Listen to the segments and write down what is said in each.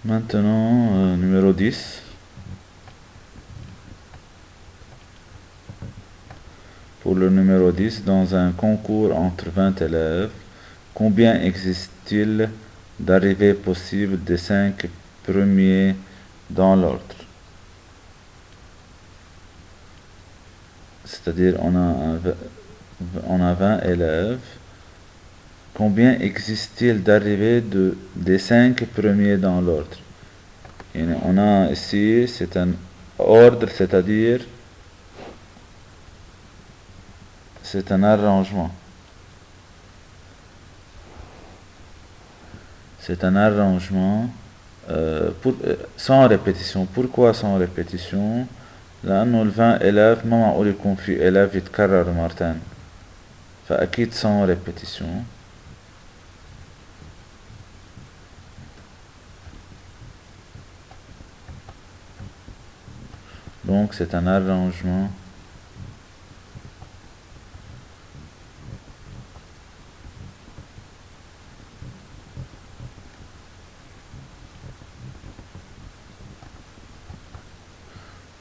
Maintenant, numéro 10. Pour le numéro 10, dans un concours entre 20 élèves, combien existe-t-il d'arrivées possibles des 5 premiers dans l'ordre? C'est-à-dire, on a 20 élèves. Combien existe-t-il d'arrivées des 5 premiers dans l'ordre? On a ici, c'est un ordre, c'est-à-dire, c'est un arrangement. C'est un arrangement sans répétition. Pourquoi sans répétition؟ لأنه ال 20 élèves ما معقول يكون في élève يتكرر مرتين، فأكيد sans répétition. Donc c'est un arrangement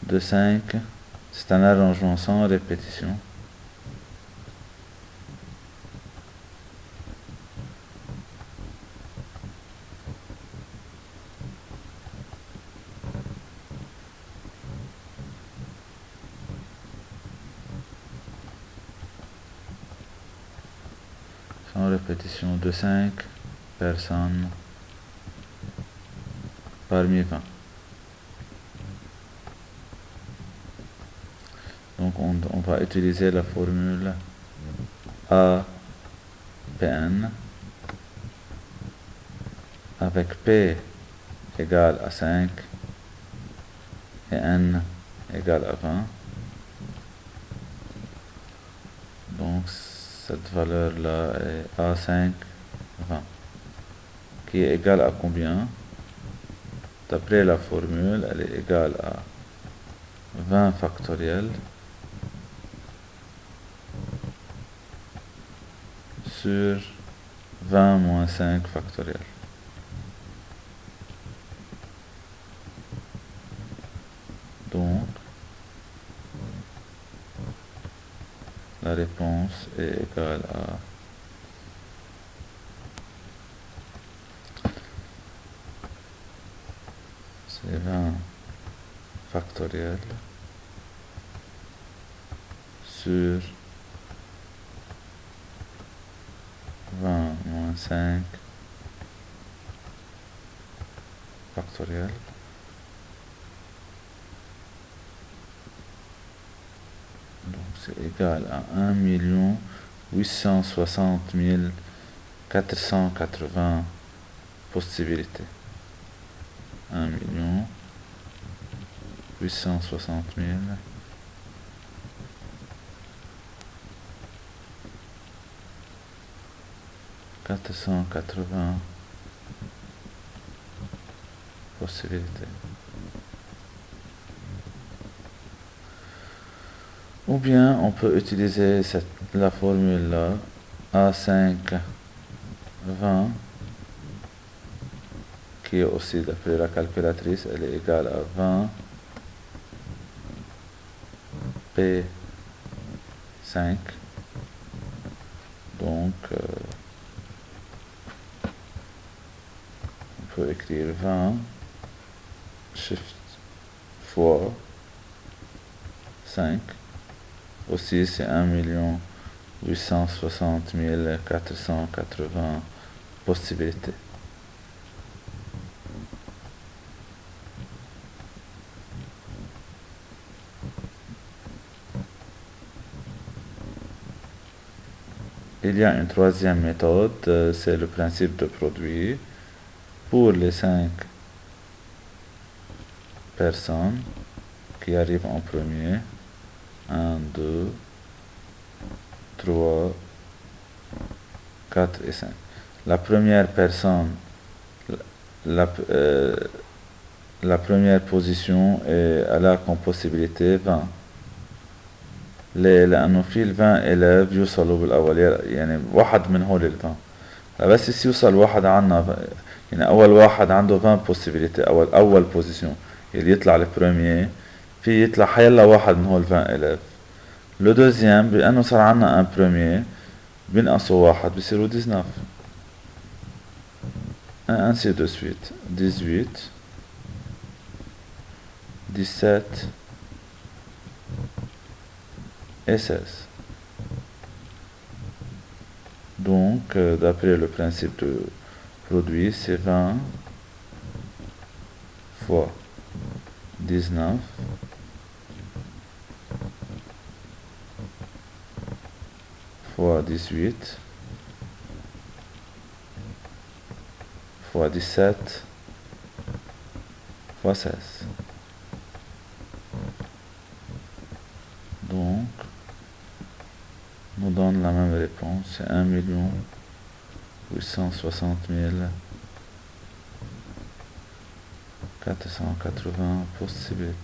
de 5. C'est un arrangement sans répétition. Sans répétition de 5 personnes parmi 20. Donc on va utiliser la formule APN avec P égale à 5 et N égale à 20. Donc cette valeur-là est A5, 20, qui est égale à combien? D'après la formule, elle est égale à 20 factoriel sur 20 moins 5 factoriel. Donc, la réponse est égale à c'est 20 factoriel sur 20 moins 5 factoriel. Donc c'est égal à 1 860 480 possibilités. 1 860 480 possibilités. Ou bien on peut utiliser la formule là, A5 20, qui est aussi d'après la calculatrice, elle est égale à 20 P5. Donc on peut écrire 20 shift fois 5. Aussi c'est 1 860 480 possibilités. Il y a une troisième méthode, c'est le principe de produit. Pour les 5 personnes qui arrivent en premier, 1, 2, 3, 4 et 5. La première personne, la première position, elle a comme possibilité 20. ليه؟ لأنه في ال 20 إلاف يوصلوا بالأول، يعني واحد من هول ال 20. بس يوصل واحد عنا يعني أول واحد عنده 20 possibilité أول position اللي يطلع البروميير في يطلع حيلا واحد من هول 20 élèves. لو دوزيام بأنه صار عنا ان بروميير بينقصوا واحد بصيروا 19 ainsi de suite 18 17 et 16. Donc, d'après le principe de produit, c'est 20 fois 19 fois 18 fois 17 fois 16. Donc, nous donne la même réponse, c'est 1 860 480 possibilités.